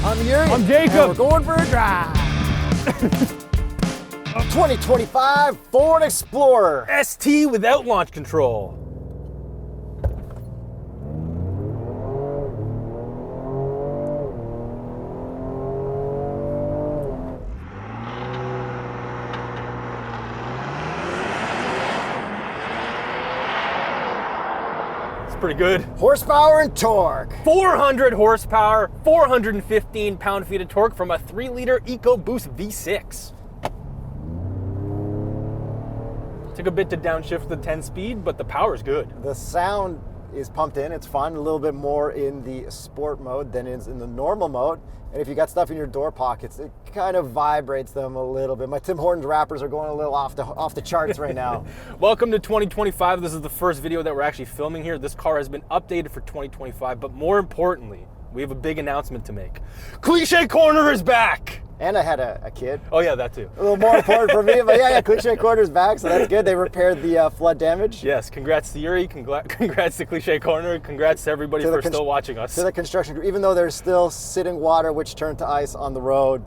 I'm Yuri. I'm Jakub. And we're going for a drive. 2025 Ford Explorer. ST without launch control. Pretty good. Horsepower and torque. 400 horsepower, 415 pound-feet of torque from a 3-liter Ecoboost V6. Took a bit to downshift the 10-speed, but the power's good. The sound is pumped in. It's fun. A little bit more in the sport mode than is in the normal mode. And if you got stuff in your door pockets, it kind of vibrates them a little bit. My Tim Hortons wrappers are going a little off the charts right now. Welcome to 2025. This is the first video that we're actually filming here. This car has been updated for 2025, but more importantly, we have a big announcement to make. Cliche Corner is back! And I had a kid. Oh yeah, that too. A little more important for me, but yeah, Cliche Corner's back, so that's good. They repaired the flood damage. Yes, congrats to Yuri, congrats to Cliche Corner, congrats to everybody for still watching us. To the construction crew, even though there's still sitting water which turned to ice on the road.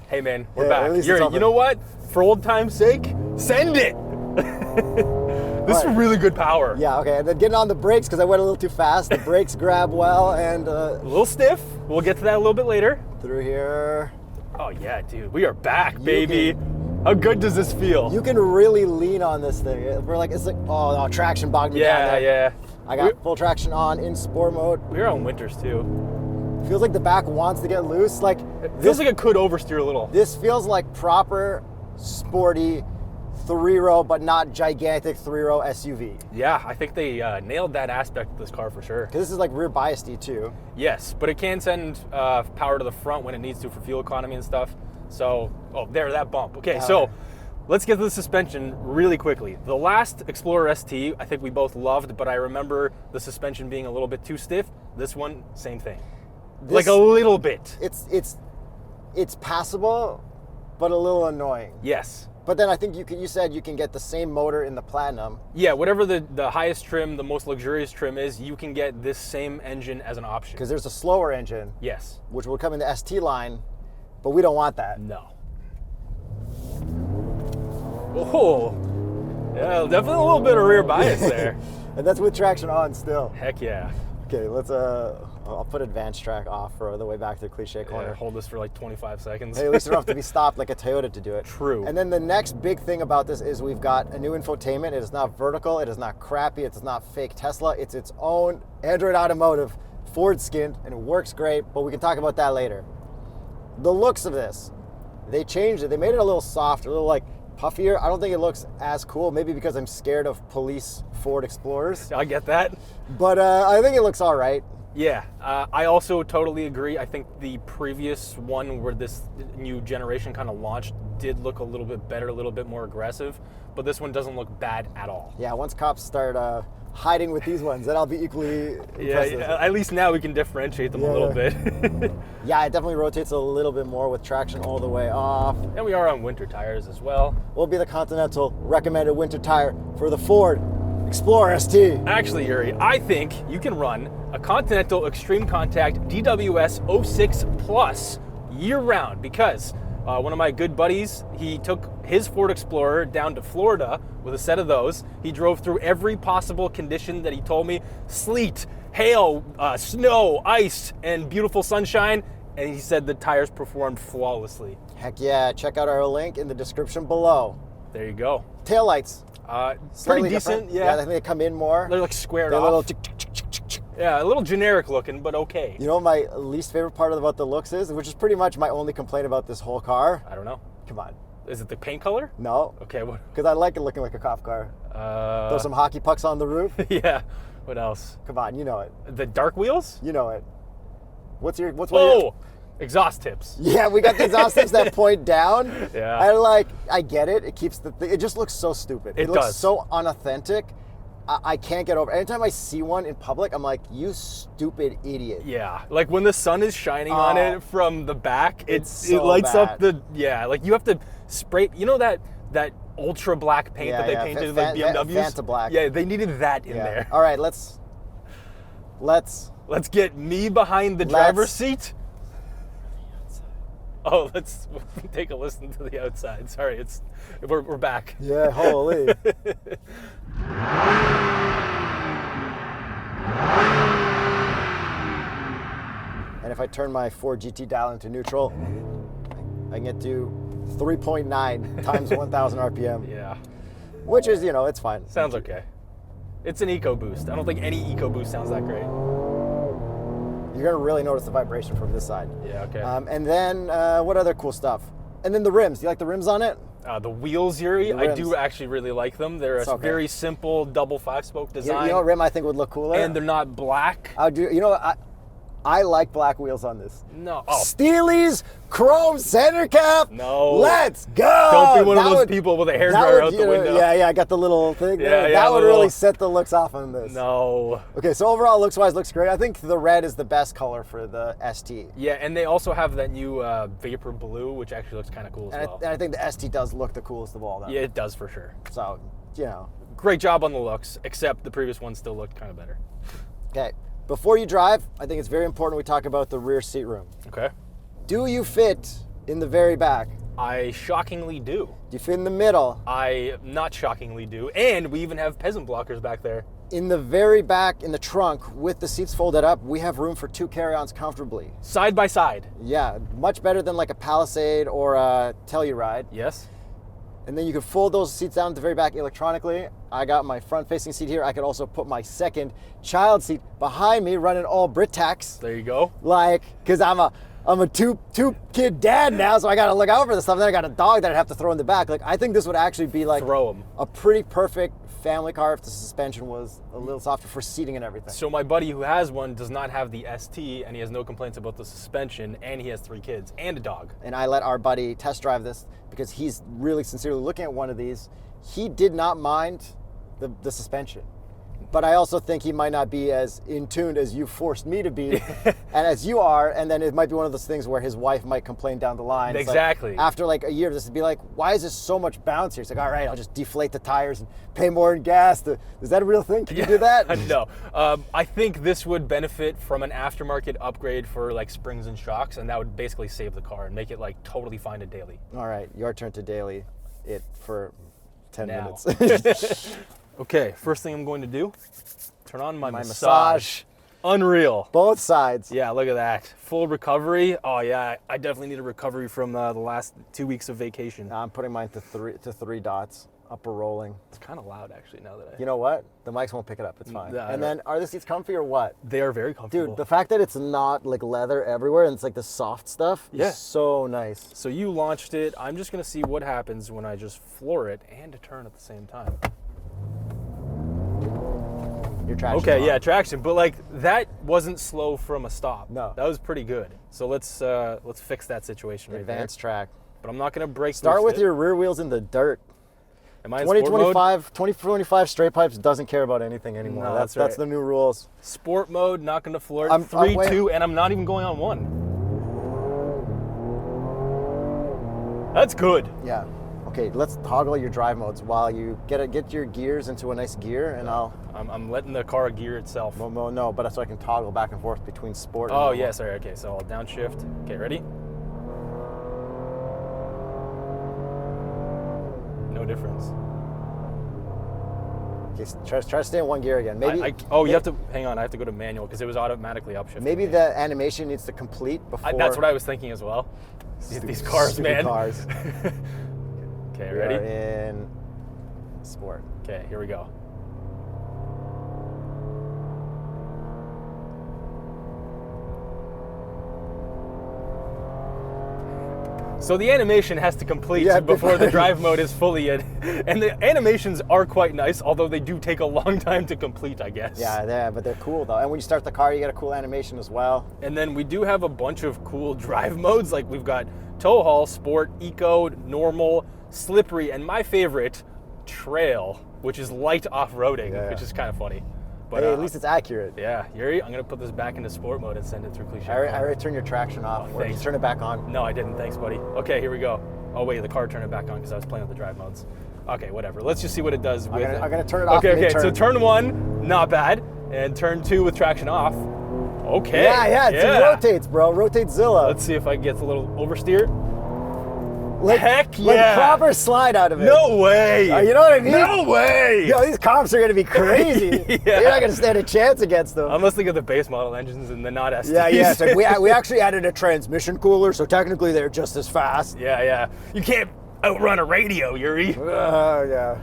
Hey man, we're back. Yuri, you know what? For old time's sake, send it! This is really good power. Yeah, okay, and then getting on the brakes, because I went a little too fast. The brakes grab well, and... a little stiff. We'll get to that a little bit later. Through here. Oh yeah, dude, we are back, baby. How good does this feel? You can really lean on this thing. It's like, oh no, traction bogged me down there. Yeah. I got full traction on in sport mode. We're on winters too. Feels like the back wants to get loose. Like it feels like it could oversteer a little. This feels like proper, sporty, 3-row, but not gigantic 3-row SUV. Yeah, I think they nailed that aspect of this car for sure. Because this is like rear biased too. Yes, but it can send power to the front when it needs to for fuel economy and stuff. So, that bump. Okay, so let's get to the suspension really quickly. The last Explorer ST, I think we both loved, but I remember the suspension being a little bit too stiff. This one, same thing. Like a little bit. It's passable, but a little annoying. Yes. But then I think you said you can get the same motor in the Platinum. Yeah, whatever the highest trim, the most luxurious trim is, you can get this same engine as an option. Because there's a slower engine. Yes. Which will come in the ST line, but we don't want that. No. Oh, yeah, definitely a little bit of rear bias there. And that's with traction on still. Heck yeah. Okay, let's I'll put advanced track off for the way back to the Cliche Corner. Yeah, hold this for like 25 seconds. Hey, at least you don't have to be stopped like a Toyota to do it. True. And then the next big thing about this is we've got a new infotainment. It is not vertical. It is not crappy. It's not fake Tesla. It's its own Android Automotive, Ford skinned, and it works great, but we can talk about that later. The looks of this, they changed it. They made it a little softer, a little like puffier. I don't think it looks as cool, maybe because I'm scared of police Ford Explorers. I get that. But I think it looks all right. Yeah, I also totally agree. I think the previous one where this new generation kind of launched did look a little bit better, a little bit more aggressive, but this one doesn't look bad at all. Yeah, once cops start hiding with these ones, then I'll be equally impressed. Yeah, at least now we can differentiate them a little bit. Yeah, it definitely rotates a little bit more with traction all the way off. And we are on winter tires as well. Will be the Continental recommended winter tire for the Ford Explorer ST. Actually, Yuri, I think you can run a Continental Extreme Contact DWS 06 Plus year-round because one of my good buddies, he took his Ford Explorer down to Florida with a set of those. He drove through every possible condition that he told me: sleet, hail, snow, ice, and beautiful sunshine. And he said the tires performed flawlessly. Heck yeah, check out our link in the description below. There you go. Taillights. Pretty decent, yeah. I think they come in more. They're like squared They're off. a little tick. Yeah, a little generic looking, but okay. You know what my least favorite part about the looks is, which is pretty much my only complaint about this whole car? I don't know. Come on. Is it the paint color? No. Okay, what? Because I like it looking like a cop car. Throw some hockey pucks on the roof. Yeah. What else? Come on, you know it. The dark wheels? You know it. What's exhaust tips. Yeah, we got the exhaust tips that point down. Yeah. I get it. It keeps it just looks so stupid. It looks does. so unauthentic. I can't get over it. Anytime I see one in public, I'm like, you stupid idiot. Yeah, like when the sun is shining on it from the back, it lights up like you have to spray, you know that ultra black paint that they painted like BMWs? Fanta black. Yeah, they needed that in there. All right, let's get me behind the driver's seat. Oh, let's take a listen to the outside. Sorry, we're back. Yeah, holy. And if I turn my Ford GT dial into neutral, I can get to 3.9 times 1,000 RPM. Yeah. Which is, it's fine. Sounds okay. It's an EcoBoost. I don't think any EcoBoost sounds that great. You're going to really notice the vibration from this side. Yeah, okay. And then, what other cool stuff? And then the rims. Do you like the rims on it? The wheels, Yuri, I do actually really like them. They're a very simple double 5-spoke design. You know what rim I think would look cooler? And they're not black. I like black wheels on this. No. Oh. Steely's chrome center cap. No. Let's go. Don't be one of those people with a hairdryer out the window. Yeah, I got the little thing there. Yeah, that would really set the looks off on this. No. Okay, so overall, looks-wise, looks great. I think the red is the best color for the ST. Yeah, and they also have that new Vapor Blue, which actually looks kind of cool as well. And I think the ST does look the coolest of all of them. Yeah, it does for sure. So, Great job on the looks, except the previous one still looked kind of better. Okay. Before you drive, I think it's very important we talk about the rear seat room. Okay. Do you fit in the very back? I shockingly do. Do you fit in the middle? I not shockingly do. And we even have peasant blockers back there. In the very back, in the trunk, with the seats folded up, we have room for 2 carry-ons comfortably. Side by side. Yeah, much better than like a Palisade or a Telluride. Yes. And then you can fold those seats down at the very back electronically. I got my front-facing seat here. I could also put my second child seat behind me, running all Britax. There you go. Because I'm a two-kid dad now, so I got to look out for this stuff. Then I got a dog that I'd have to throw in the back. I think this would actually be a pretty perfect family car if the suspension was a little softer for seating and everything. So my buddy who has one does not have the ST, and he has no complaints about the suspension, and he has 3 kids and a dog. And I let our buddy test drive this because he's really sincerely looking at one of these. He did not mind the suspension. But I also think he might not be as in tune as you forced me to be and as you are. And then it might be one of those things where his wife might complain down the line. Exactly. After a year, this would be like, why is there so much bounce here? It's like, all right, I'll just deflate the tires and pay more in gas. Is that a real thing? Can you do that? No. I think this would benefit from an aftermarket upgrade for springs and shocks, and that would basically save the car and make it totally fine to daily. All right, your turn to daily it for 10 now. minutes. Okay, first thing I'm going to do, turn on my massage. Unreal. Both sides. Yeah, look at that. Full recovery. Oh yeah, I definitely need a recovery from the last 2 weeks of vacation. I'm putting mine to three dots, upper rolling. It's kind of loud actually now that I... You know what? The mics won't pick it up, it's fine. Yeah, and then, are the seats comfy or what? They are very comfortable. Dude, the fact that it's not leather everywhere and it's the soft stuff is so nice. So you launched it. I'm just gonna see what happens when I just floor it and turn at the same time. Your traction. Okay, yeah, traction, but that wasn't slow from a stop. No, that was pretty good. So let's fix that situation right there. Advanced track. But I'm not gonna break. Start with your rear wheels in the dirt. Am I in sport mode? 2025 straight pipes doesn't care about anything anymore. No, that's right. the new rules. Sport mode, not gonna floor it. 3, 2, and I'm not even going on 1. That's good. Yeah. Okay, let's toggle your drive modes while you get your gears into a nice gear, and I'm letting the car gear itself. Well, no, but so I can toggle back and forth between sport and normal. Yeah, sorry. Okay, so I'll downshift. Okay, ready? No difference. Okay, try to stay in one gear again. Maybe. You have to hang on. I have to go to manual because it was automatically upshifting. Maybe the animation needs to complete before. That's what I was thinking as well. These cars, man. Cars. Okay, ready? We're in sport. Okay, here we go. So the animation has to complete before the drive mode is fully in. And the animations are quite nice, although they do take a long time to complete, I guess. Yeah, but they're cool though. And when you start the car, you get a cool animation as well. And then we do have a bunch of cool drive modes. We've got tow haul, sport, eco, normal, slippery, and my favorite, trail, which is light off-roading, which is kind of funny. But hey, at least it's accurate. Yeah, Yuri, I'm gonna put this back into sport mode and send it through Cliche. I already turned your traction off. Or just turn it back on. No, I didn't. Thanks, buddy. Okay, here we go. Oh wait, the car turned it back on because I was playing with the drive modes. Okay, whatever. Let's just see what it does with I'm gonna turn it off. Okay. So turn 1, not bad, and turn 2 with traction off. Okay. Yeah, it rotates, bro. Rotates Zilla. Let's see if I can get a little oversteer. Like, Heck like yeah. proper slide out of it. No way. You know what I mean? No way. Yo, these comps are going to be crazy. Yeah. You're not going to stand a chance against them. Unless they get the base model engines and they're not STs. Yeah. It's like we actually added a transmission cooler, so technically they're just as fast. Yeah. You can't outrun a radio, Yuri. Yeah.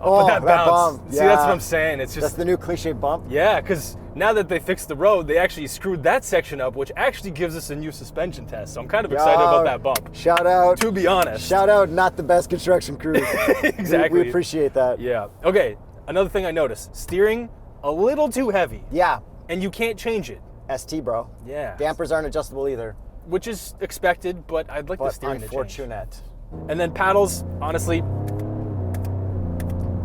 But that bounce. bump. See, that's what I'm saying. It's That's just the new cliche bump. yeah, because now that they fixed the road, they actually screwed that section up, which actually gives us a new suspension test. So I'm kind of excited about that bump. Shout out. To be honest. Shout out, not the best construction crews. Exactly. We appreciate that. Yeah. Okay. Another thing I noticed: steering a little too heavy. Yeah. And you can't change it. ST, bro. Yeah. Dampers aren't adjustable either. Which is expected, but I'd like the steering to change. Unfortunate. And then paddles, honestly,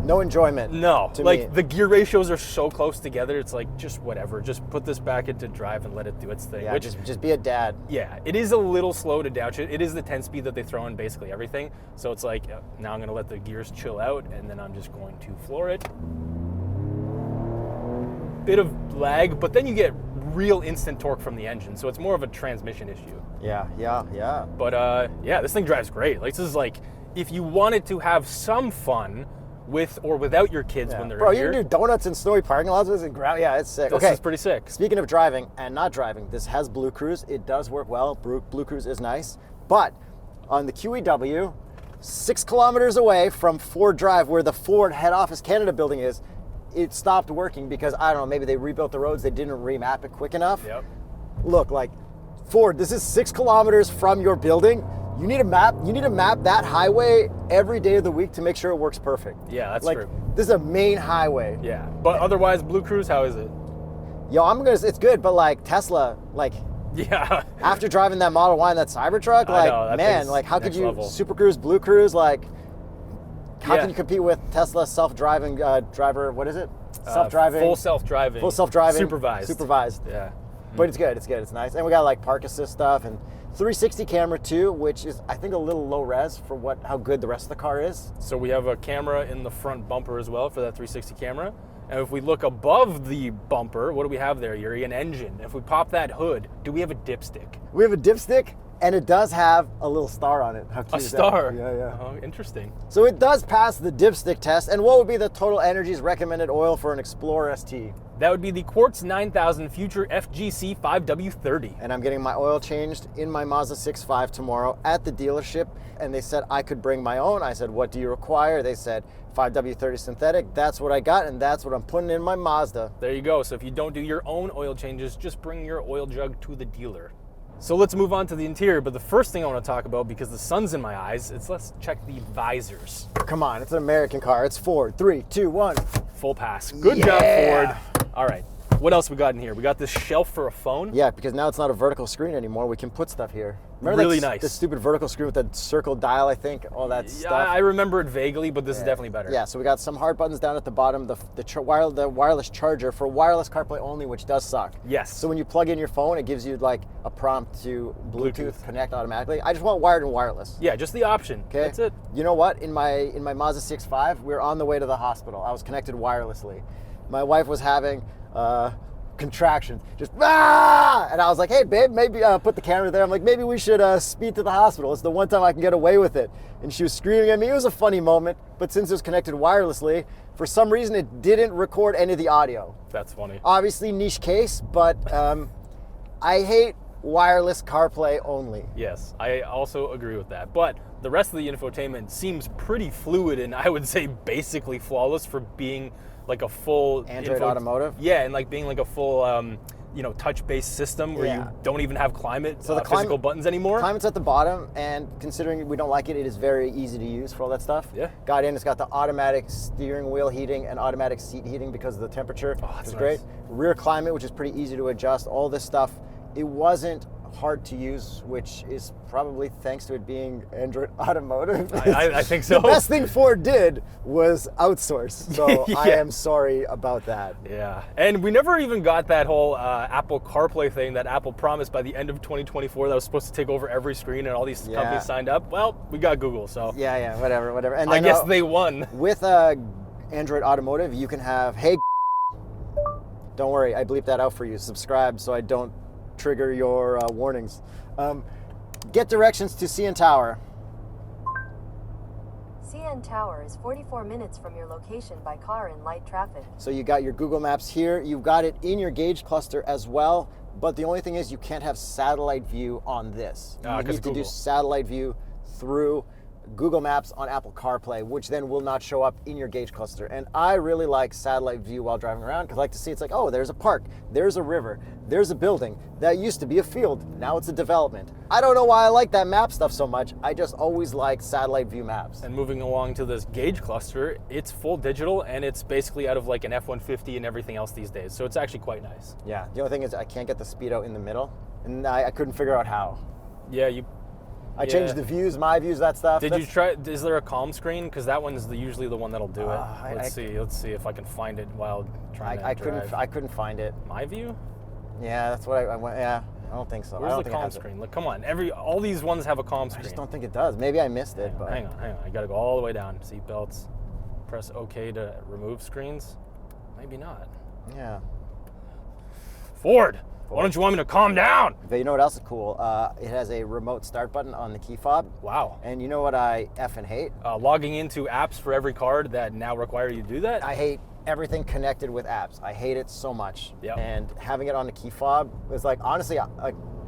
No enjoyment. no. To Like me. the gear ratios are so close together. It's like just whatever. Just put this back into drive and let it do its thing. Yeah, Which just be a dad. yeah, it is a little slow to downshift. It is the 10-speed that they throw in basically everything. So it's like now I'm going to let the gears chill out, and then I'm just going to floor it. Bit of lag, but then you get real instant torque from the engine. So it's more of a transmission issue. Yeah. But yeah, this thing drives great. Like this is like if you wanted to have some fun with or without your kids when they're Bro, here. you can do donuts in snowy parking lots and ground. Yeah, it's sick. This Okay. is pretty sick. Speaking of driving and not driving, this has Blue Cruise. It does work well. Blue Cruise is nice. But on the QEW, 6 kilometers away from Ford Drive, where the Ford head office Canada building is, it stopped working because, I don't know, maybe they rebuilt the roads, they didn't remap it quick enough. Yep. Look, like, Ford, this is 6 kilometers from your building. You need a map. You need to map that highway every day of the week to make sure it works perfect. Yeah, that's like, true. This is a main highway. Yeah, but otherwise, Blue Cruise, how is it? Yo, it's good, but like Tesla, like Yeah. after driving that Model Y and that Cybertruck, I like know, that man, thing's like how could next you level. Super Cruise, Blue Cruise, like how Yeah. can you compete with Tesla self-driving driver? What is it? Self-driving. Full self-driving. Full self-driving. Supervised. Yeah. But it's good. It's nice, and we got like park assist stuff and 360 camera too, which is I think a little low res for how good the rest of the car is. So we have a camera in the front bumper as well for that 360 camera. And if we look above the bumper, what do we have there, Yuri? An engine. If we pop that hood, do we have a dipstick? We have a dipstick, and it does have a little star on it. How cute A is that? star. Yeah. Oh, interesting. So it does pass the dipstick test. And what would be the TotalEnergies recommended oil for an Explorer ST? That would be the Quartz 9000 Future FGC 5W30. And I'm getting my oil changed in my Mazda 6.5 tomorrow at the dealership. And they said I could bring my own. I said, what do you require? They said 5W30 synthetic. That's what I got, and that's what I'm putting in my Mazda. There you go. So if you don't do your own oil changes, just bring your oil jug to the dealer. So let's move on to the interior. But the first thing I want to talk about, because the sun's in my eyes, let's check the visors. Come on, it's an American car. It's Ford. 3, 2, 1. Full pass. Good job, Ford. All right. What else we got in here? We got this shelf for a phone. Yeah, because now it's not a vertical screen anymore. We can put stuff here. Remember Really that nice. the stupid vertical screen with the circle dial, I think, all that Yeah, stuff. I remember it vaguely, but this is definitely better. Yeah, so we got some hard buttons down at the bottom, the wireless charger for wireless CarPlay only, which does suck. Yes. So when you plug in your phone, it gives you like a prompt to Bluetooth connect automatically. I just want wired and wireless. Yeah, just the option. Okay. That's it. You know what? In my Mazda 6.5, we were on the way to the hospital. I was connected wirelessly. My wife was having contractions, just and I was like, hey babe, maybe put the camera there. I'm like, maybe we should speed to the hospital. It's the one time I can get away with it. And she was screaming at me. It was a funny moment, but since it was connected wirelessly, for some reason it didn't record any of the audio. That's funny. Obviously niche case, but I hate wireless CarPlay only. Yes, I also agree with that. But the rest of the infotainment seems pretty fluid and I would say basically flawless for being like a full Android Automotive? Yeah, and like being like a full touch-based system where you don't even have climate physical buttons anymore. Climate's at the bottom, and considering we don't like it, it is very easy to use for all that stuff. Yeah. Got in, it's got the automatic steering wheel heating and automatic seat heating because of the temperature. Oh, that's which is great. nice. Rear climate, which is pretty easy to adjust. All this stuff. It wasn't hard to use, which is probably thanks to it being Android Automotive. I think so. The best thing Ford did was outsource. So Yeah. I am sorry about that. Yeah, and we never even got that whole Apple CarPlay thing that Apple promised by the end of 2024 that was supposed to take over every screen and all these companies signed up. Well, we got Google, so Yeah, whatever. And I then, guess they won. With Android Automotive, you can have, hey, Don't worry, I bleep that out for you. Subscribe so I don't trigger your warnings. Get directions to CN Tower. CN Tower is 44 minutes from your location by car in light traffic. So you got your Google Maps here. You've got it in your gauge cluster as well. But the only thing is you can't have satellite view on this. You need to do satellite view through Google Maps on Apple CarPlay, which then will not show up in your gauge cluster. And I really like satellite view while driving around because I like to see it's like, oh, there's a park, there's a river, there's a building. That used to be a field, now it's a development. I don't know why I like that map stuff so much. I just always like satellite view maps. And moving along to this gauge cluster, it's full digital and it's basically out of like an F-150 and everything else these days. So it's actually quite nice. Yeah, the only thing is I can't get the speedo in the middle and I couldn't figure out how. Yeah, I changed the views, my views, that stuff. Did you try? Is there a calm screen? Because that one's usually the one that'll do it. Let's see if I can find it while trying to drive. I couldn't find it. My view? Yeah, that's what I went. Yeah, I don't think so. Where's the calm screen? Look, come on. All these ones have a calm screen. I just don't think it does. Maybe I missed it. But hang on. I got to go all the way down. Seat belts. Press OK to remove screens. Maybe not. Yeah. Ford. Why don't you want me to calm down? But you know what else is cool? It has a remote start button on the key fob. Wow. And you know what I effing hate? Logging into apps for every card that now require you to do that? I hate everything connected with apps. I hate it so much. Yep. And having it on the key fob is like, honestly,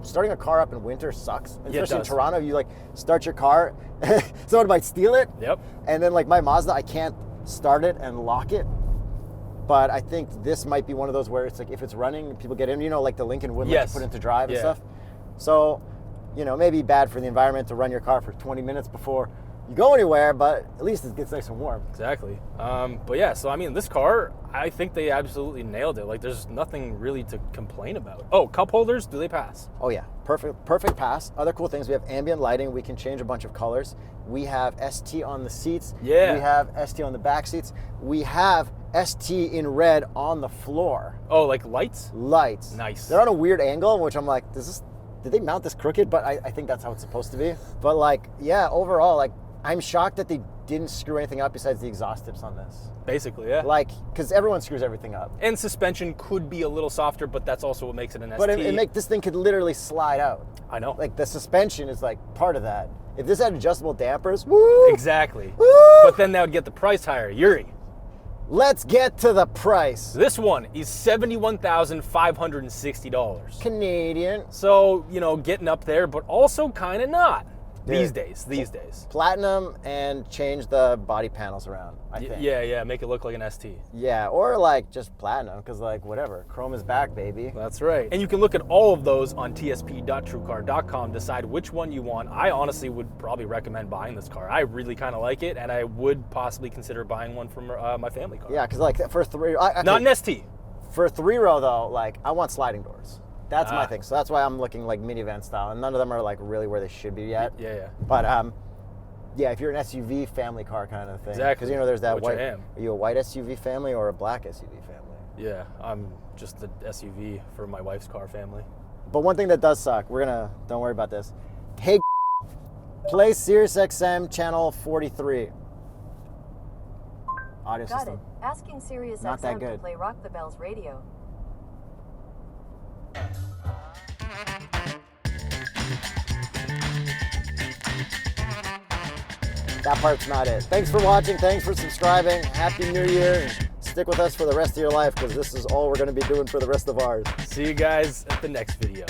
starting a car up in winter sucks. Especially in Toronto, you like start your car, someone might steal it. Yep. And then like my Mazda, I can't start it and lock it. But I think this might be one of those where it's like if it's running, people get in, like the Lincoln would like to put into drive and stuff. So, maybe bad for the environment to run your car for 20 minutes before you go anywhere, but at least it gets nice and warm. Exactly. But yeah, so I mean, this car, I think they absolutely nailed it. Like, there's nothing really to complain about. Oh, cup holders, do they pass? Oh yeah, perfect pass. Other cool things, we have ambient lighting. We can change a bunch of colors. We have ST on the seats. Yeah. We have ST on the back seats. We have ST in red on the floor. Oh, like lights? Lights. Nice. They're on a weird angle, which I'm like, did they mount this crooked? But I think that's how it's supposed to be. But like, yeah, overall, like, I'm shocked that they didn't screw anything up besides the exhaust tips on this. Basically, yeah. Like, because everyone screws everything up. And suspension could be a little softer, but that's also what makes it an ST. But this thing could literally slide out. I know. Like, the suspension is like part of that. If this had adjustable dampers, woo! Exactly. Woo! But then that would get the price higher. Yuri. Let's get to the price. This one is $71,560. Canadian. So, getting up there, but also kind of not. These days. Platinum and change the body panels around, I think. Yeah, make it look like an ST. Yeah, or like just platinum, because like whatever, chrome is back, baby. That's right. And you can look at all of those on tsp.truecar.com, decide which one you want. I honestly would probably recommend buying this car. I really kind of like it, and I would possibly consider buying one from my family car. Yeah, because like for not an ST. For 3-row though, like I want sliding doors. That's my thing. So that's why I'm looking like minivan style, and none of them are like really where they should be yet. Yeah. But yeah, if you're an SUV family car kind of thing. Exactly. Because there's that which white. I am. Are you a white SUV family or a black SUV family? Yeah, I'm just the SUV for my wife's car family. But one thing that does suck, don't worry about this. Hey, play SiriusXM channel 43. Audio Got system. it. Asking Sirius Not that XM good. to play Rock the Bells radio. That part's not it. Thanks for watching. Thanks for subscribing. Happy New Year. And stick with us for the rest of your life because this is all we're going to be doing for the rest of ours. See you guys at the next video.